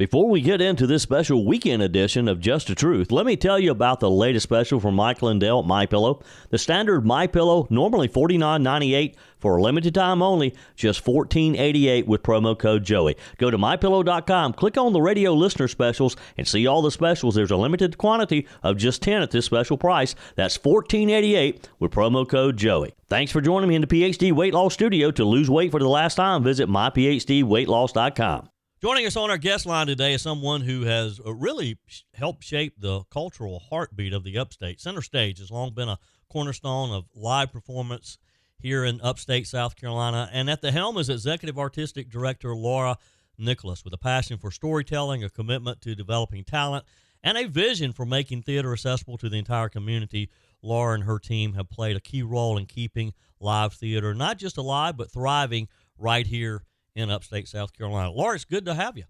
Before we get into this special weekend edition of Just the Truth, let me tell you about the latest special from Michael and Dell at MyPillow. The standard MyPillow, normally $49.98 for a limited time only, just $14.88 with promo code Joey. Go to MyPillow.com, click on the radio listener specials, and see all the specials. There's a limited quantity of just 10 at this special price. That's $14.88 with promo code Joey. Thanks for joining me in the PhD Weight Loss Studio. To lose weight for the last time, visit myphdweightloss.com. Joining us on our guest line today is someone who has really helped shape the cultural heartbeat of the upstate. Center Stage has long been a cornerstone of live performance here in upstate South Carolina. And at the helm is Executive Artistic Director Laura Nicholas, with a passion for storytelling, a commitment to developing talent, and a vision for making theater accessible to the entire community. Laura and her team have played a key role in keeping live theater not just alive, but thriving right here in upstate South Carolina. Laura, it's good to have you.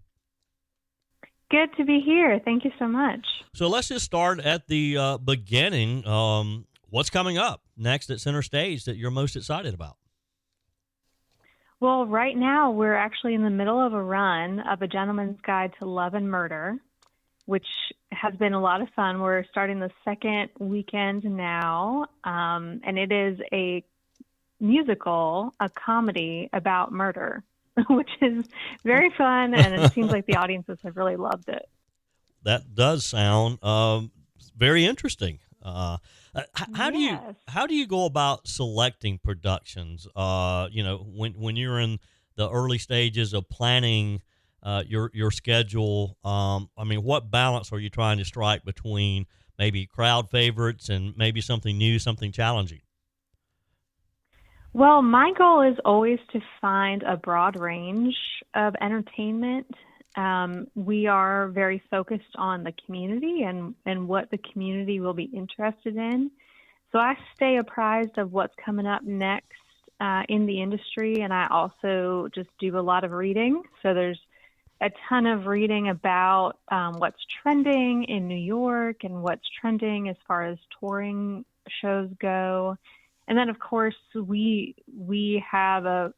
Good to be here. Thank you so much. So let's just start at the beginning. What's coming up next at Center Stage that you're most excited about? Well, right now we're actually in the middle of a run of A Gentleman's Guide to Love and Murder, which has been a lot of fun. We're starting the second weekend now, and it is a musical, a comedy about murder, which is very fun, and it seems like the audiences have really loved it. That does sound very interesting. How do you go about selecting productions? When you're in the early stages of planning your schedule, what balance are you trying to strike between maybe crowd favorites and maybe something new, something challenging? Well, my goal is always to find a broad range of entertainment. We are very focused on the community and what the community will be interested in. So I stay apprised of what's coming up next in the industry, and I also just do a lot of reading. So there's a ton of reading about what's trending in New York and what's trending as far as touring shows go. And then, of course, we have a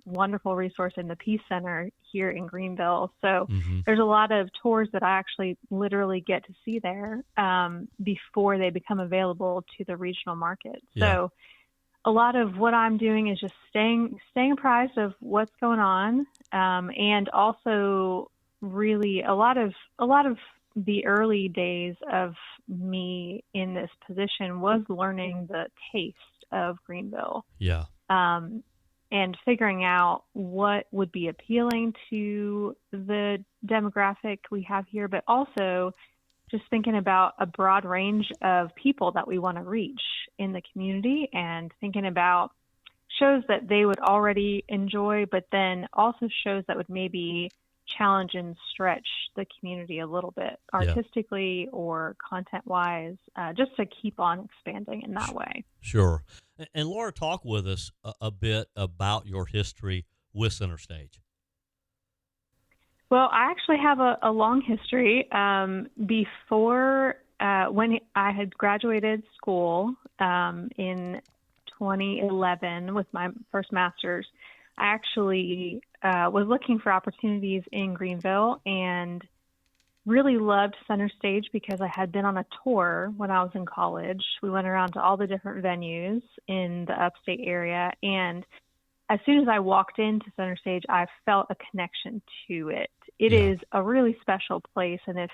wonderful resource in the Peace Center here in Greenville. So there's a lot of tours that I actually literally get to see there before they become available to the regional market. Yeah. So a lot of what I'm doing is just staying apprised of what's going on, and also really a lot of the early days of me in this position was learning the taste of Greenville. Yeah. And figuring out what would be appealing to the demographic we have here, but also just thinking about a broad range of people that we want to reach in the community, and thinking about shows that they would already enjoy, but then also shows that would maybe challenge and stretch the community a little bit artistically or content-wise, just to keep on expanding in that way. Sure. And Laura, talk with us a bit about your history with Center Stage. Well, I actually have a long history. Before, when I had graduated school in 2011 with my first master's, I actually was looking for opportunities in Greenville and really loved Center Stage because I had been on a tour when I was in college. We went around to all the different venues in the upstate area, and as soon as I walked into Center Stage, I felt a connection to it. It is a really special place, and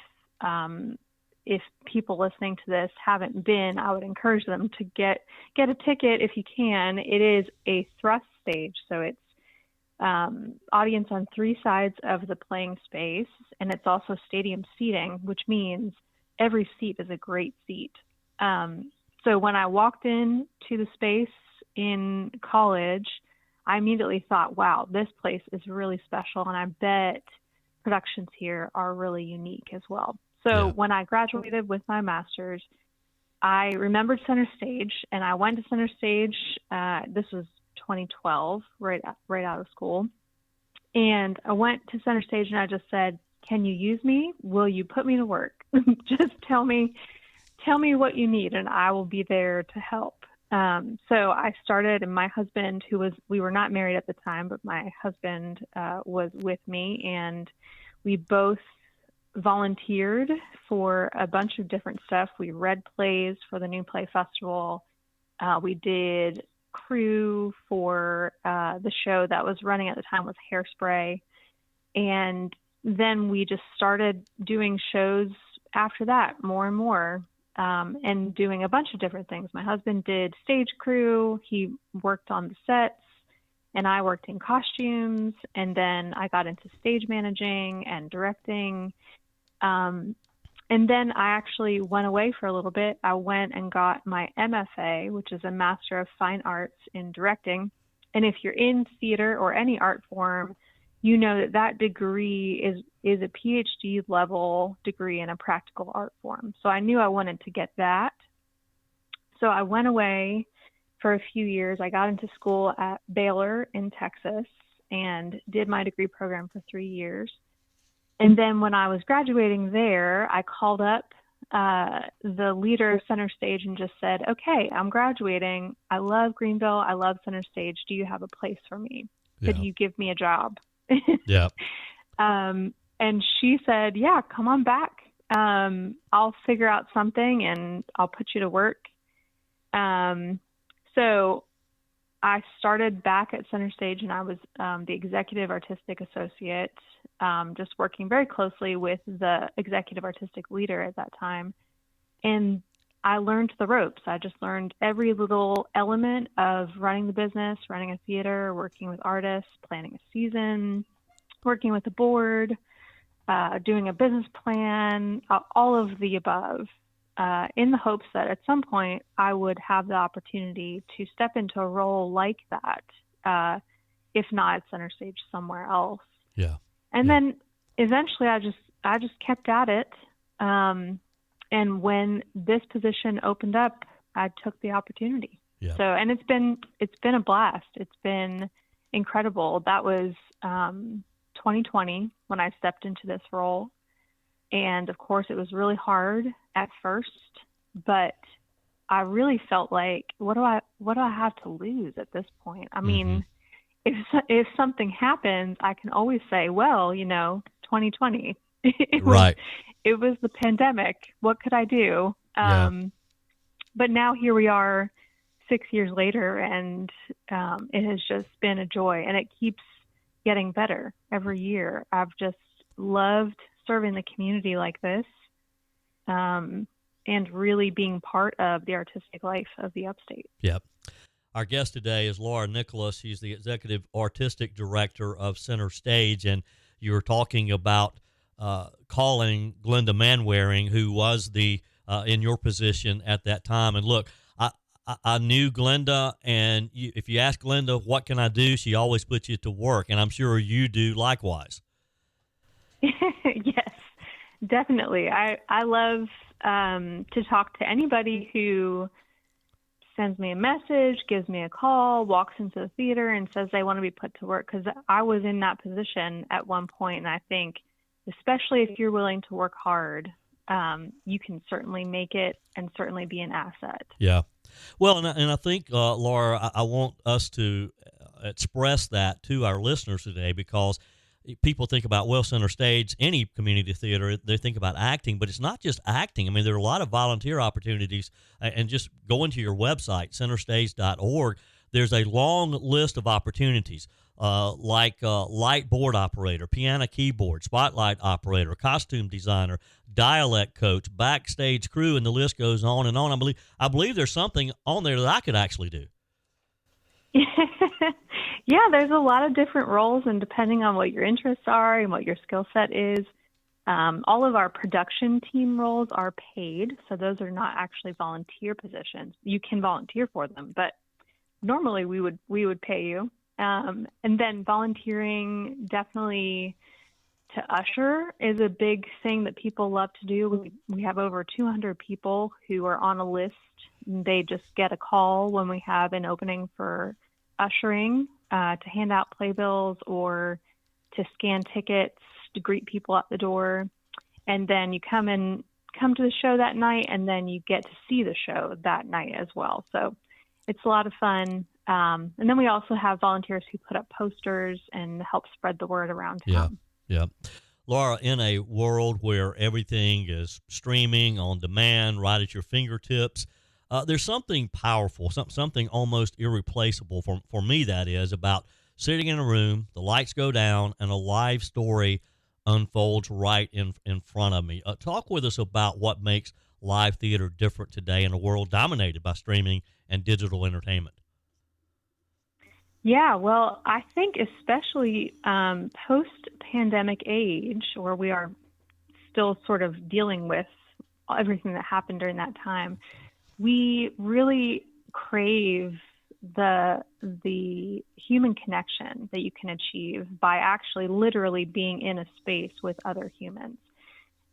if people listening to this haven't been, I would encourage them to get a ticket if you can. It is a thrust stage, so it's audience on three sides of the playing space, and it's also stadium seating, which means every seat is a great seat. So when I walked into the space in college, I immediately thought, wow, this place is really special, and I bet productions here are really unique as well. So when I graduated with my master's, I remembered Center Stage, and I went to Center Stage. This was 2012, right out of school. And I went to Center Stage and I just said, can you use me? Will you put me to work? Just tell me what you need and I will be there to help. So I started, and my husband, we were not married at the time, but my husband was with me, and We both volunteered for a bunch of different stuff. We read plays for the New Play Festival. We did crew for the show that was running at the time was Hairspray. And then we just started doing shows after that, more and more, and doing a bunch of different things. My husband did stage crew. He worked on the sets, and I worked in costumes. And then I got into stage managing and directing. And then I actually went away for a little bit. I went and got my MFA, which is a Master of Fine Arts in Directing. And if you're in theater or any art form, you know that that degree is a PhD level degree in a practical art form. So I knew I wanted to get that. So I went away for a few years. I got into school at Baylor in Texas and did my degree program for 3 years. And then when I was graduating there, I called up the leader of Center Stage and just said, okay, I'm graduating. I love Greenville. I love Center Stage. Do you have a place for me? Could you give me a job? Yeah. And she said, yeah, come on back. I'll figure out something and I'll put you to work. So I started back at Center Stage, and I was the executive artistic associate, just working very closely with the executive artistic leader at that time. And I learned the ropes. I just learned every little element of running the business, running a theater, working with artists, planning a season, working with the board, doing a business plan, all of the above, in the hopes that at some point I would have the opportunity to step into a role like that, if not at Center Stage, somewhere else. Yeah. And then eventually I just kept at it. And when this position opened up, I took the opportunity. Yeah. So, and it's been a blast. It's been incredible. That was 2020 when I stepped into this role. And of course it was really hard at first, but I really felt like, what do I have to lose at this point? I mean, if something happens, I can always say, well, 2020, it was the pandemic. What could I do? But now here we are 6 years later, and it has just been a joy, and it keeps getting better every year. I've just loved serving the community like this, and really being part of the artistic life of the Upstate. Yep. Our guest today is Laura Nicholas. She's the executive artistic director of Center Stage, and you were talking about calling Glenda Manwaring, who was in your position at that time. And look, I knew Glenda, and if you ask Glenda, what can I do, she always puts you to work, and I'm sure you do likewise. Yes, definitely. I love to talk to anybody who sends me a message, gives me a call, walks into the theater and says they want to be put to work, because I was in that position at one point, and I think especially if you're willing to work hard, you can certainly make it and certainly be an asset. Yeah. Well, and I think, Laura, I want us to express that to our listeners today, because people think about, well, Center Stage, any community theater, they think about acting, but it's not just acting. I mean, there are a lot of volunteer opportunities, and just going to your website, centerstage.org, there's a long list of opportunities, like light board operator, piano keyboard, spotlight operator, costume designer, dialect coach, backstage crew, and the list goes on and on. I believe there's something on there that I could actually do. Yeah, there's a lot of different roles, and depending on what your interests are and what your skill set is, all of our production team roles are paid, so those are not actually volunteer positions. You can volunteer for them, but normally we would pay you. And then volunteering, definitely to usher, is a big thing that people love to do. We have over 200 people who are on a list. They just get a call when we have an opening for ushering, to hand out playbills or to scan tickets, to greet people at the door. And then you come to the show that night, and then you get to see the show that night as well. So it's a lot of fun. And then we also have volunteers who put up posters and help spread the word around town. Yeah. Laura, in a world where everything is streaming on demand, right at your fingertips, there's something powerful, something almost irreplaceable for me, that is, about sitting in a room, the lights go down, and a live story unfolds right in front of me. Talk with us about what makes live theater different today in a world dominated by streaming and digital entertainment. Yeah, well, I think especially post-pandemic age, where we are still sort of dealing with everything that happened during that time, we really crave the human connection that you can achieve by actually literally being in a space with other humans.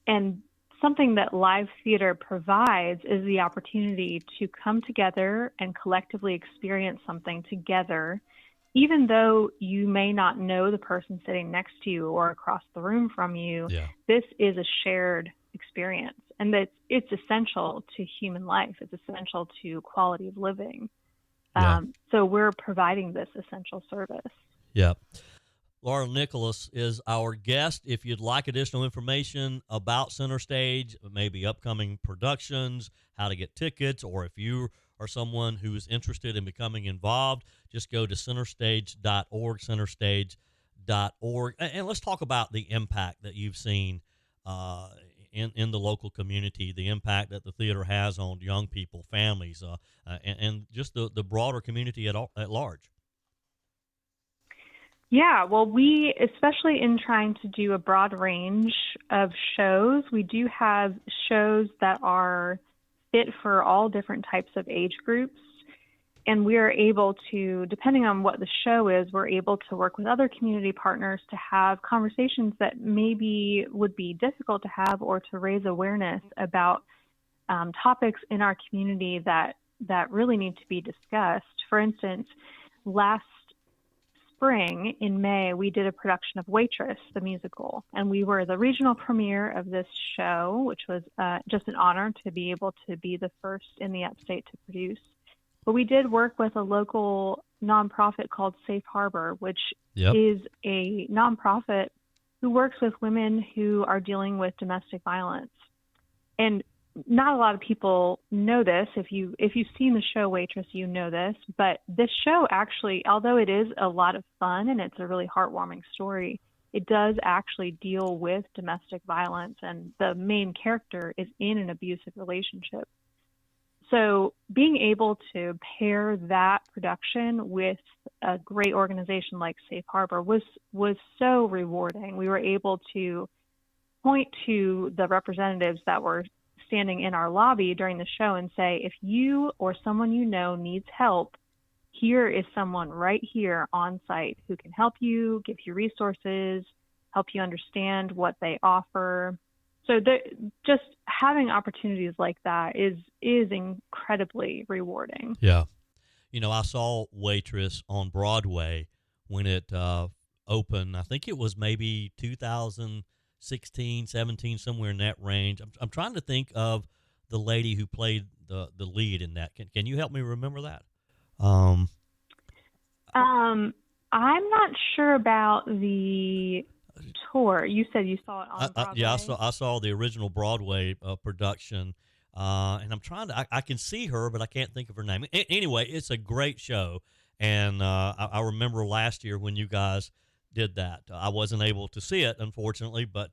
And something that live theater provides is the opportunity to come together and collectively experience something together, even though you may not know the person sitting next to you or across the room from you. Yeah. This is a shared experience, and that it's essential to human life. It's essential to quality of living. Yeah. So we're providing this essential service. Yeah. Laura Nicholas is our guest. If you'd like additional information about Center Stage, maybe upcoming productions, how to get tickets, or if you are someone who is interested in becoming involved, just go to centerstage.org, centerstage.org. And let's talk about the impact that you've seen in the local community, the impact that the theater has on young people, families, and just the broader community at large. Yeah, well, we, especially in trying to do a broad range of shows, we do have shows that are fit for all different types of age groups. And we are able to, depending on what the show is, we're able to work with other community partners to have conversations that maybe would be difficult to have, or to raise awareness about topics in our community that really need to be discussed. For instance, last spring in May, we did a production of Waitress, the musical, and we were the regional premiere of this show, which was just an honor to be able to be the first in the upstate to produce. But we did work with a local nonprofit called Safe Harbor, which is a nonprofit who works with women who are dealing with domestic violence. And not a lot of people know this. If you've seen the show Waitress, you know this. But this show actually, although it is a lot of fun and it's a really heartwarming story, it does actually deal with domestic violence, and the main character is in an abusive relationship. So being able to pair that production with a great organization like Safe Harbor was so rewarding. We were able to point to the representatives that were standing in our lobby during the show and say, if you or someone you know needs help, here is someone right here on site who can help you, give you resources, help you understand what they offer. So just having opportunities like that is incredibly rewarding. Yeah. You know, I saw Waitress on Broadway when it opened. I think it was maybe 2016, 17, somewhere in that range. I'm trying to think of the lady who played the lead in that. Can you help me remember that? I'm not sure about the tour. You said you saw it on Broadway? Yeah, I saw the original Broadway production, and I'm trying to. I can see her, but I can't think of her name. Anyway, it's a great show, and I remember last year when you guys did that. I wasn't able to see it, unfortunately, but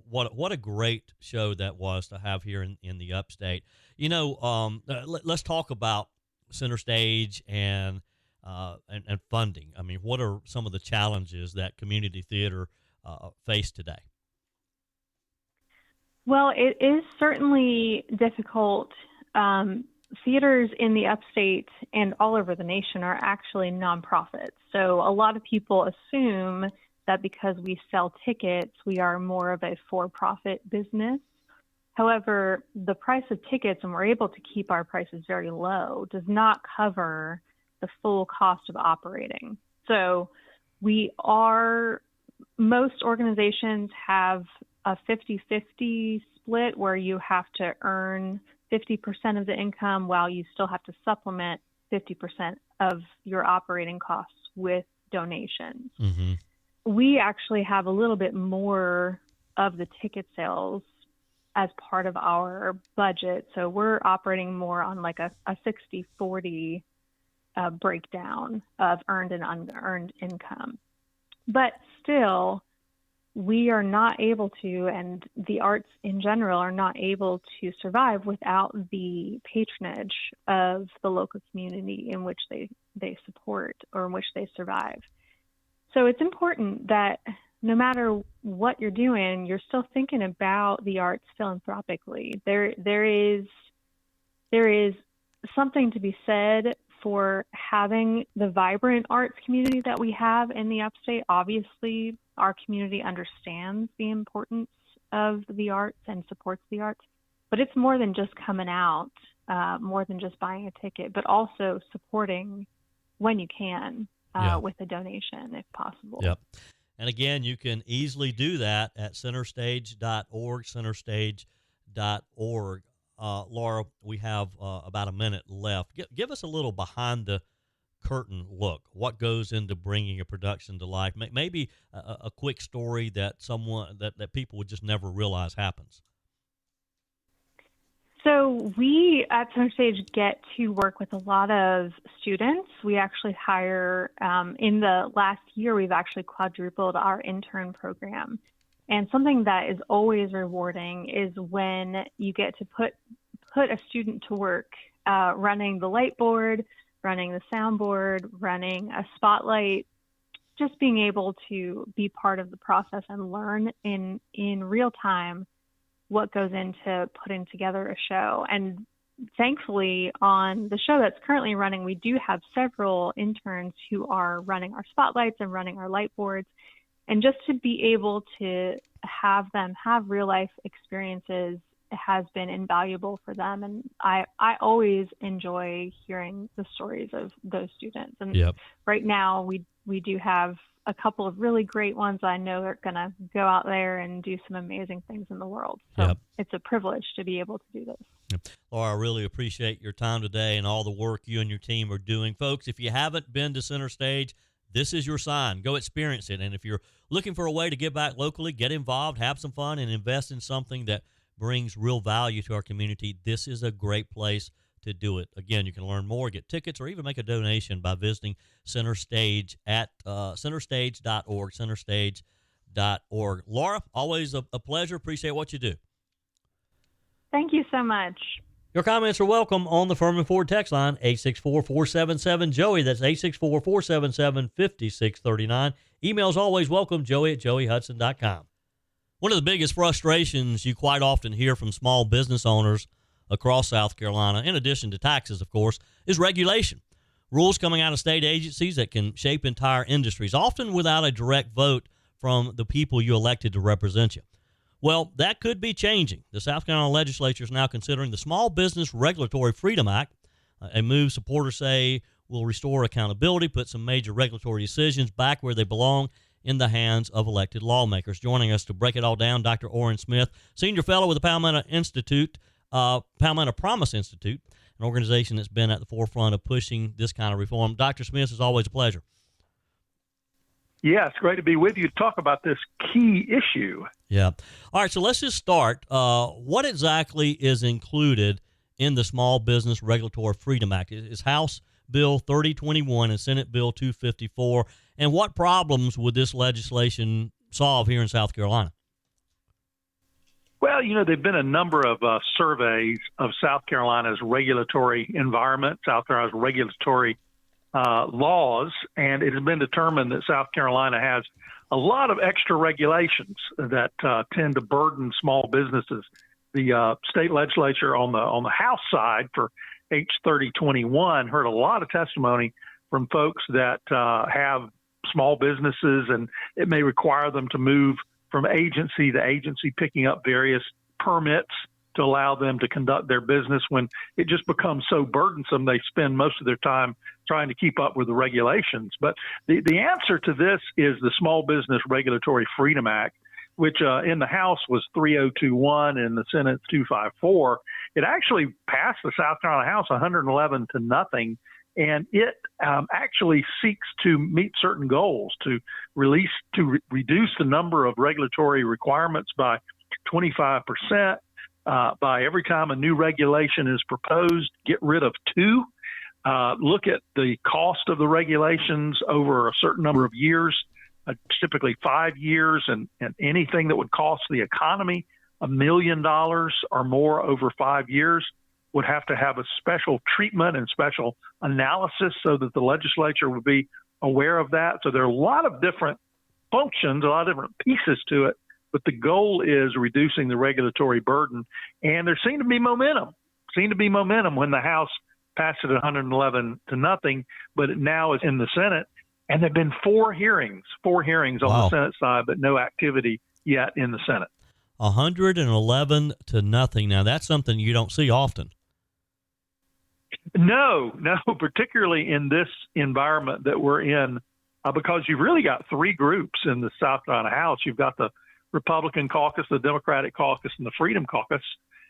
what a great show that was to have here in the upstate. You know, let's talk about Center Stage and funding. I mean, what are some of the challenges that community theater face today? Well, it is certainly difficult. Theaters in the upstate and all over the nation are actually nonprofits. So a lot of people assume that because we sell tickets, we are more of a for-profit business. However, the price of tickets, and we're able to keep our prices very low, does not cover the full cost of operating. So most organizations have a 50-50 split where you have to earn 50% of the income while you still have to supplement 50% of your operating costs with donations. Mm-hmm. we actually have a little bit more of the ticket sales as part of our budget. So we're operating more on like a 60-40 breakdown of earned and unearned income. But still, we are not able to, and the arts in general are not able to survive without the patronage of the local community in which they support or in which they survive. So it's important that no matter what you're doing, you're still thinking about the arts philanthropically. There is something to be said for having the vibrant arts community that we have in the upstate. Obviously, our community understands the importance of the arts and supports the arts, but it's more than just coming out, more than just buying a ticket, but also supporting when you can with a donation if possible. Yep. And again, you can easily do that at centerstage.org, centerstage.org. Laura, we have about a minute left. Give us a little behind the curtain look. What goes into bringing a production to life? Maybe a quick story that that people would just never realize happens. So we at Center Stage get to work with a lot of students. We actually hire, in the last year, we've actually quadrupled our intern program. And something that is always rewarding is when you get to put a student to work running the light board, running the soundboard, running a spotlight, just being able to be part of the process and learn in real time what goes into putting together a show. And thankfully, on the show that's currently running, we do have several interns who are running our spotlights and running our light boards. And just to be able to have them have real life experiences has been invaluable for them. And I always enjoy hearing the stories of those students. And right now we do have a couple of really great ones I know are going to go out there and do some amazing things in the world. So it's a privilege to be able to do this. Laura, I really appreciate your time today and all the work you and your team are doing. Folks, if you haven't been to Center Stage, this is your sign. Go experience it. And if you're looking for a way to give back locally, get involved, have some fun, and invest in something that brings real value to our community, this is a great place to do it. Again, you can learn more, get tickets, or even make a donation by visiting Center Stage at centerstage.org, centerstage.org. Laura, always a pleasure. Appreciate what you do. Thank you so much. Your comments are welcome on the Furman Ford text line, 864-477-JOEY. That's 864-477-5639. Emails always welcome, joey@joeyhudson.com. One of the biggest frustrations you quite often hear from small business owners across South Carolina, in addition to taxes, of course, is regulation. Rules coming out of state agencies that can shape entire industries, often without a direct vote from the people you elected to represent you. Well, that could be changing. The South Carolina legislature is now considering the Small Business Regulatory Freedom Act, a move supporters say will restore accountability, put some major regulatory decisions back where they belong, in the hands of elected lawmakers. Joining us to break it all down, Dr. Oran Smith, Senior Fellow with the Palmetto Promise Institute, an organization that's been at the forefront of pushing this kind of reform. Dr. Smith, is always a pleasure. Yeah, it's great to be with you to talk about this key issue. Yeah. All right, so let's just start. What exactly is included in the Small Business Regulatory Freedom Act? Is House Bill 3021 and Senate Bill 254, and what problems would this legislation solve here in South Carolina? Well, there've been a number of surveys of South Carolina's regulatory environment, South Carolina's regulatory laws, and it has been determined that South Carolina has a lot of extra regulations that tend to burden small businesses. The state legislature on the House side for H 3021 heard a lot of testimony from folks that have small businesses, and it may require them to move from agency to agency, picking up various permits to allow them to conduct their business. When it just becomes so burdensome, they spend most of their time trying to keep up with the regulations. But the answer to this is the Small Business Regulatory Freedom Act, which in the House was 3021 and the Senate 254. It actually passed the South Carolina House 111 to nothing and it actually seeks to meet certain goals, to reduce the number of regulatory requirements by 25%. By every time a new regulation is proposed, get rid of two. Look at the cost of the regulations over a certain number of years, typically 5 years, and anything that would cost the economy $1 million or more over 5 years would have to have a special treatment and special analysis so that the legislature would be aware of that. So there are a lot of different functions, a lot of different pieces to it, but the goal is reducing the regulatory burden. And there seemed to be momentum when the House passed it 111-0, but it now is in the Senate. And there have been four hearings on the Senate side, but no activity yet in the Senate. 111-0. Now, that's something you don't see often. No, particularly in this environment that we're in, because you've really got three groups in the South Carolina House. You've got the Republican caucus, the Democratic caucus, and the Freedom caucus,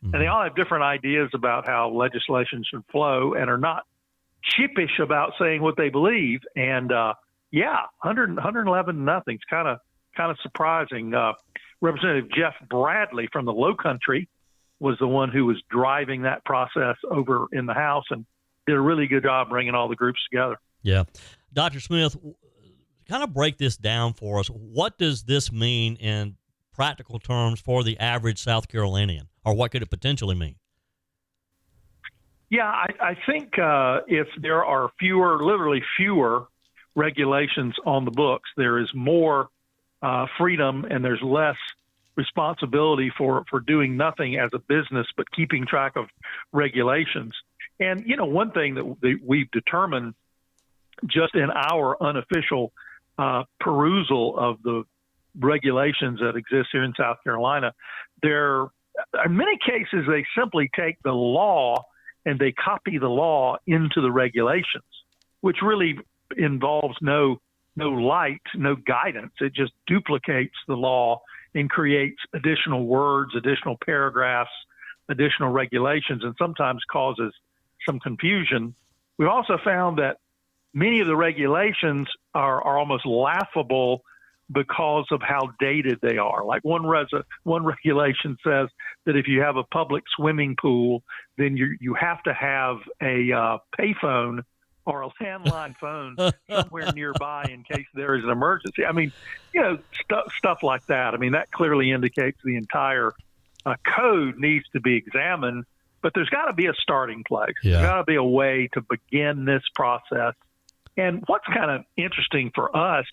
and they all have different ideas about how legislation should flow and are not sheepish about saying what they believe. And 111-0. It's kind of surprising. Representative Jeff Bradley from the Lowcountry was the one who was driving that process over in the House and did a really good job bringing all the groups together. Yeah. Dr. Smith, kind of break this down for us. What does this mean in practical terms for the average South Carolinian, or what could it potentially mean? Yeah, I think if there are literally fewer regulations on the books, there is more freedom and there's less responsibility for doing nothing as a business but keeping track of regulations. And, one thing that we've determined just in our unofficial perusal of the regulations that exist here in South Carolina, there in many cases they simply take the law and they copy the law into the regulations, which really involves no light, no guidance. It just duplicates the law and creates additional words, additional paragraphs, additional regulations, and sometimes causes some confusion. We've also found that many of the regulations are almost laughable because of how dated they are. Like one regulation says that if you have a public swimming pool, then you have to have a payphone or a landline phone somewhere nearby in case there is an emergency. I mean, stuff like that. I mean, that clearly indicates the entire code needs to be examined, but there's got to be a starting place. Yeah. There's got to be a way to begin this process. And what's kind of interesting for us,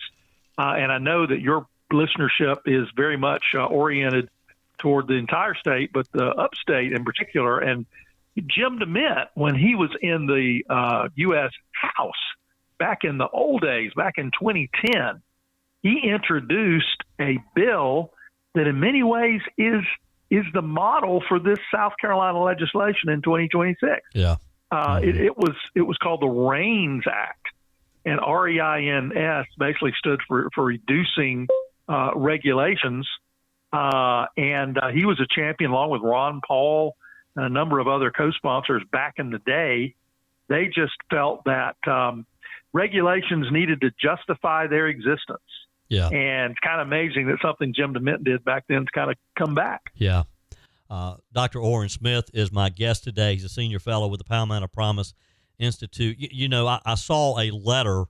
and I know that your listenership is very much oriented toward the entire state, but the upstate in particular, and Jim DeMint, when he was in the U.S. House back in the old days, back in 2010, he introduced a bill that in many ways is the model for this South Carolina legislation in 2026. Yeah. It was called the REINS Act, and REINS basically stood for reducing regulations. And he was a champion along with Ron Paul and a number of other co-sponsors back in the day. They just felt that regulations needed to justify their existence. Yeah. And it's kind of amazing that something Jim DeMint did back then to kind of come back. Yeah. Dr. Oran Smith is my guest today. He's a senior fellow with the Palmetto Promise Institute. I saw a letter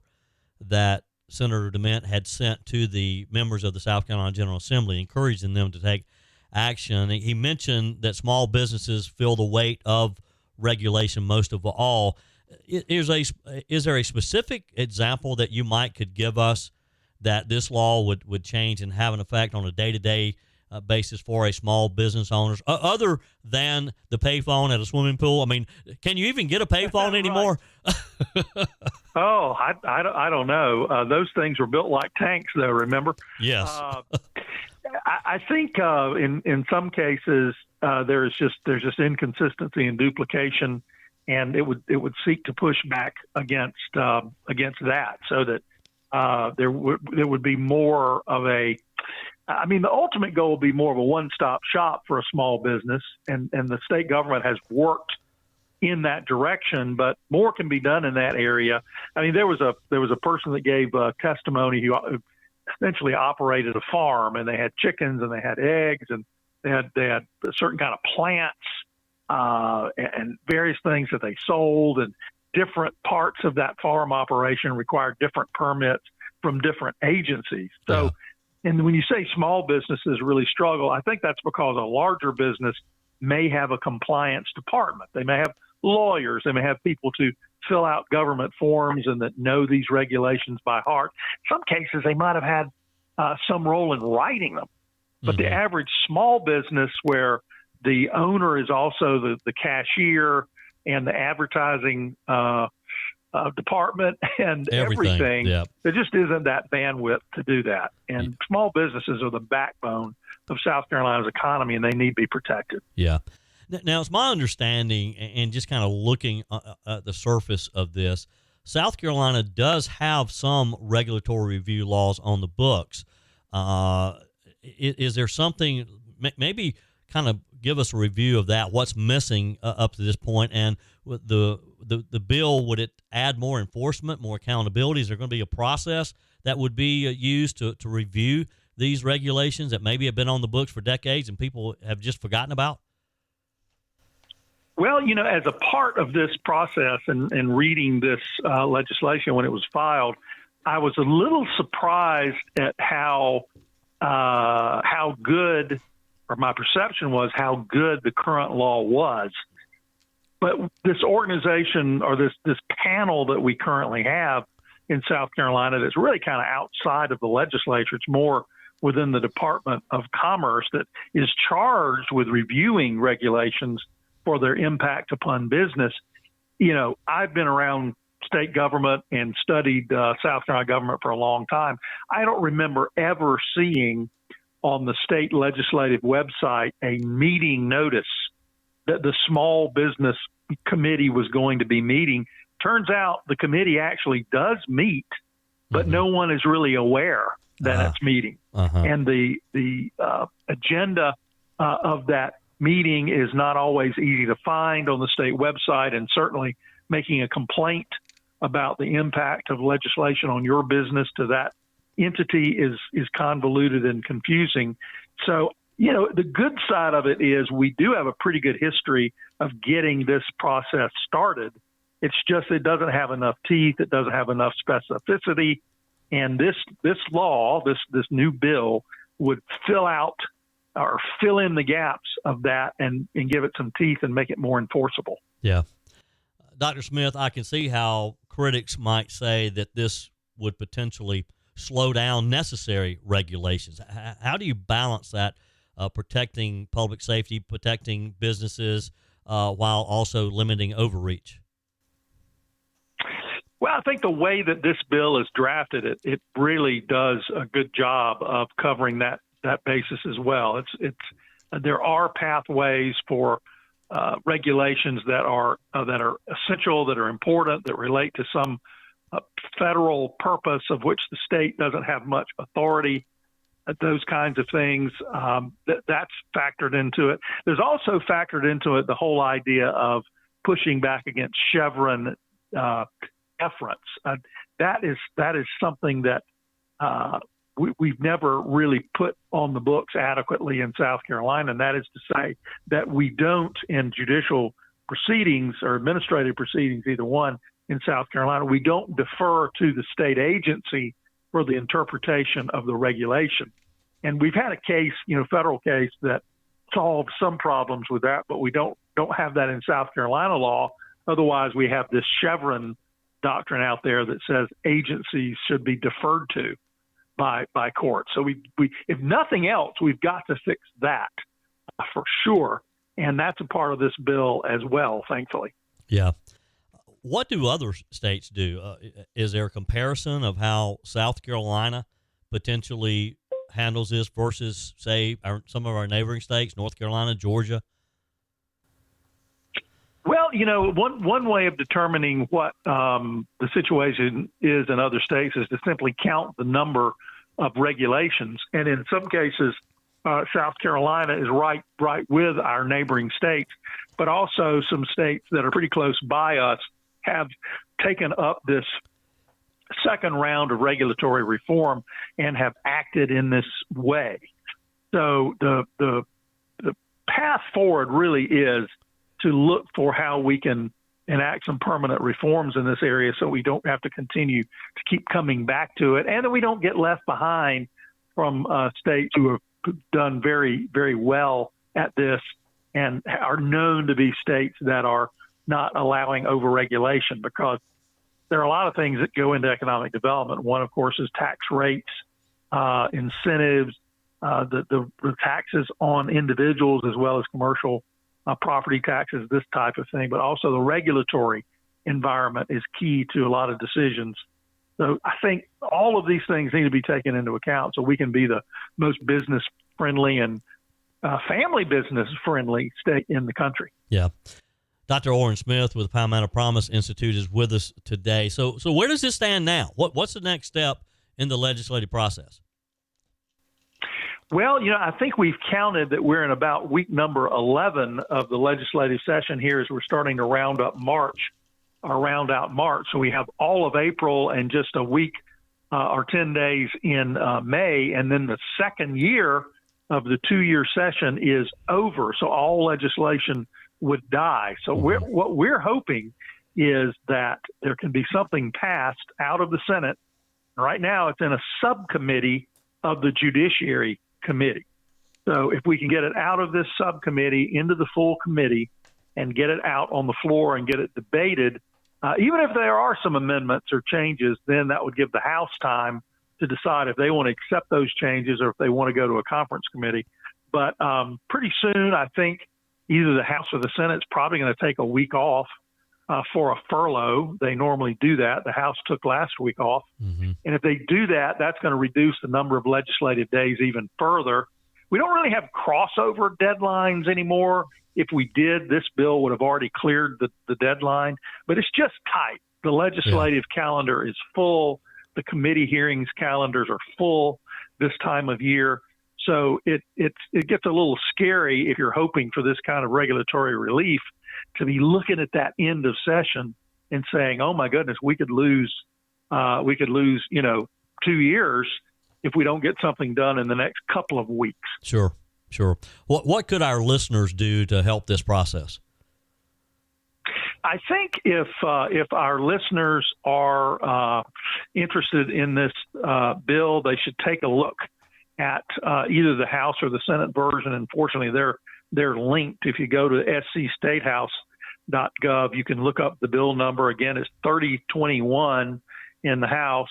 that Senator DeMint had sent to the members of the South Carolina General Assembly, encouraging them to take action. He mentioned that small businesses feel the weight of regulation most of all. Is there a specific example that you could give us that this law would change and have an effect on a day-to-day basis for a small business owners, other than the payphone at a swimming pool? I mean, can you even get a payphone anymore? Oh, I don't know. Those things were built like tanks, though. Remember? Yes. I think in some cases there's just inconsistency and duplication, and it would seek to push back against that, so that there would be more of a. I mean, the ultimate goal would be more of a one-stop shop for a small business, and the state government has worked in that direction, but more can be done in that area. I mean, there was a person that gave testimony who essentially operated a farm, and they had chickens and they had eggs and they had a certain kind of plants and various things that they sold, and different parts of that farm operation required different permits from different agencies. So, and when you say small businesses really struggle, I think that's because a larger business may have a compliance department. They may have lawyers. They may have people to fill out government forms and that know these regulations by heart. In some cases, they might have had some role in writing them. But the average small business where the owner is also the cashier and the advertising department and everything, there just isn't that bandwidth to do that. And small businesses are the backbone of South Carolina's economy, and they need to be protected. Yeah. Now, it's my understanding, and just kind of looking at the surface of this, South Carolina does have some regulatory review laws on the books. Is there something, maybe kind of give us a review of that, what's missing up to this point, and with the bill, would it add more enforcement, more accountability? Is there going to be a process that would be used to review these regulations that maybe have been on the books for decades and people have just forgotten about? Well, as a part of this process and reading this legislation when it was filed, I was a little surprised at how good, or my perception was how good the current law was. But this organization, or this panel that we currently have in South Carolina, that's really kind of outside of the legislature, it's more within the Department of Commerce, that is charged with reviewing regulations for their impact upon business. I've been around state government and studied South Carolina government for a long time. I don't remember ever seeing on the state legislative website a meeting notice that the small business committee was going to be meeting. Turns out the committee actually does meet, but no one is really aware that it's meeting. And the agenda of that meeting is not always easy to find on the state website, and certainly making a complaint about the impact of legislation on your business to that entity is convoluted and confusing. So, the good side of it is we do have a pretty good history of getting this process started. It's just it doesn't have enough teeth. It doesn't have enough specificity. And this law, this new bill, would fill in the gaps of that and give it some teeth and make it more enforceable. Yeah. Dr. Smith, I can see how critics might say that this would potentially slow down necessary regulations. How do you balance that, protecting public safety, protecting businesses, while also limiting overreach? Well, I think the way that this bill is drafted, it really does a good job of covering that basis as well. There are pathways for regulations that are essential, that are important, that relate to some federal purpose of which the state doesn't have much authority. Those kinds of things, that's factored into it. There's also factored into it the whole idea of pushing back against Chevron deference. That is something that we've never really put on the books adequately in South Carolina, and that is to say that we don't, in judicial proceedings or administrative proceedings, either one in South Carolina, we don't defer to the state agency for the interpretation of the regulation. And we've had a case, federal case, that solved some problems with that, but we don't have that in South Carolina law. Otherwise, we have this Chevron doctrine out there that says agencies should be deferred to by courts. So we if nothing else, we've got to fix that for sure. And that's a part of this bill as well, thankfully. Yeah. What do other states do? Is there a comparison of how South Carolina potentially handles this versus, say, some of our neighboring states, North Carolina, Georgia? Well, one way of determining what the situation is in other states is to simply count the number of regulations. And in some cases, South Carolina is right with our neighboring states, but also some states that are pretty close by us have taken up this second round of regulatory reform and have acted in this way. So the path forward really is to look for how we can enact some permanent reforms in this area so we don't have to continue to keep coming back to it, and that we don't get left behind from states who have done very, very well at this and are known to be states that are not allowing overregulation, because there are a lot of things that go into economic development. One, of course, is tax rates, incentives, the taxes on individuals as well as commercial property taxes, this type of thing. But also the regulatory environment is key to a lot of decisions. So I think all of these things need to be taken into account so we can be the most business-friendly and family business-friendly state in the country. Yeah. Dr. Oran Smith with the Palmetto Promise Institute is with us today. So where does this stand now? What's the next step in the legislative process? Well, I think we've counted that we're in about week number 11 of the legislative session here as we're starting to round out March. So we have all of April and just a week or 10 days in May, and then the second year of the 2-year session is over. So all legislation would die. So what we're hoping is that there can be something passed out of the Senate. Right now, it's in a subcommittee of the Judiciary Committee. So if we can get it out of this subcommittee into the full committee and get it out on the floor and get it debated, even if there are some amendments or changes, then that would give the House time to decide if they want to accept those changes or if they want to go to a conference committee. But pretty soon, I think either the House or the Senate's probably going to take a week off for a furlough. They normally do that. The House took last week off. Mm-hmm. And if they do that, that's going to reduce the number of legislative days even further. We don't really have crossover deadlines anymore. If we did, this bill would have already cleared the deadline. But it's just tight. The legislative calendar is full. The committee hearings calendars are full this time of year. So it gets a little scary if you're hoping for this kind of regulatory relief to be looking at that end of session and saying, "Oh my goodness, we could lose 2 years if we don't get something done in the next couple of weeks." Sure. What could our listeners do to help this process? I think if our listeners are interested in this bill, they should take a look at either the House or the Senate version. Unfortunately, they're linked. If you go to scstatehouse.gov, you can look up the bill number. Again, it's 3021 in the House,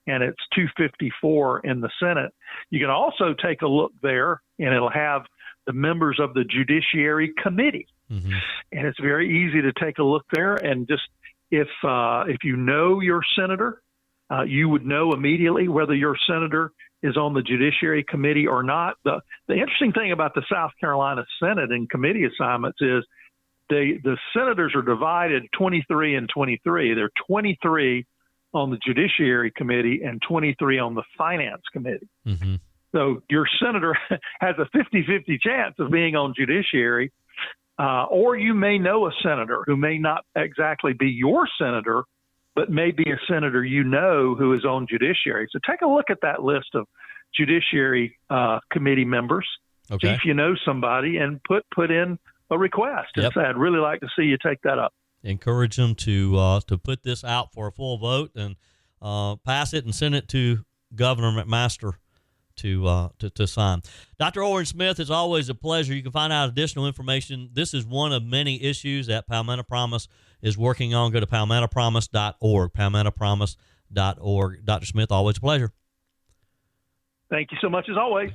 and it's 254 in the Senate. You can also take a look there, and it'll have the members of the Judiciary Committee. Mm-hmm. And it's very easy to take a look there. And just if you know your senator, you would know immediately whether your senator is on the Judiciary Committee or not. The interesting thing about the South Carolina Senate and committee assignments is the senators are divided 23 and 23. There are 23 on the Judiciary Committee and 23 on the Finance Committee. Mm-hmm. So your senator has a 50-50 chance of being on Judiciary, or you may know a senator who may not exactly be your senator, but may be a senator who is on Judiciary. So take a look at that list of Judiciary Committee members, see if you know somebody, and put in a request and say, "I'd really like to see you take that up." Encourage them to put this out for a full vote and pass it and send it to Governor McMaster to sign. Dr. Oran Smith, it's always a pleasure. You can find out additional information. This is one of many issues that Palmetto Promise is working on. Go to palmettopromise.org, palmettopromise.org. Dr. Smith, always a pleasure. Thank you so much, as always.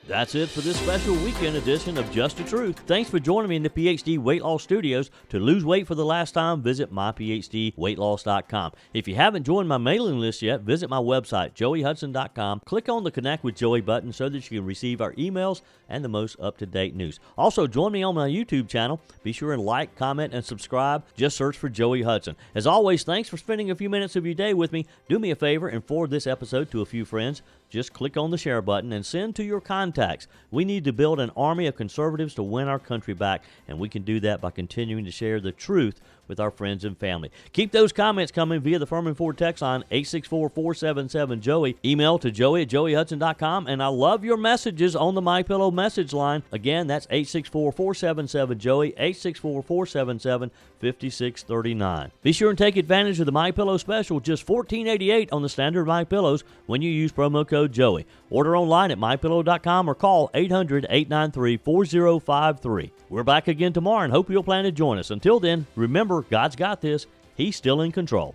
That's it for this special weekend edition of Just the Truth. Thanks for joining me in the PhD Weight Loss Studios. To lose weight for the last time, visit myphdweightloss.com. If you haven't joined my mailing list yet, visit my website, joeyhudson.com. Click on the Connect with Joey button so that you can receive our emails and the most up-to-date news. Also, join me on my YouTube channel. Be sure and like, comment, and subscribe. Just search for Joey Hudson. As always, thanks for spending a few minutes of your day with me. Do me a favor and forward this episode to a few friends. Just click on the share button and send to your contacts. We need to build an army of conservatives to win our country back, and we can do that by continuing to share the truth with our friends and family. Keep those comments coming via the Furman Ford text line 864-477-JOEY. Email to joey@joeyhudson.com, and I love your messages on the MyPillow message line. Again, that's 864-477-JOEY, 864-477-5639. Be sure and take advantage of the MyPillow special, just $14.88 on the standard MyPillows when you use promo code Joey. Order online at MyPillow.com or call 800-893-4053. We're back again tomorrow and hope you'll plan to join us. Until then, remember, God's got this. He's still in control.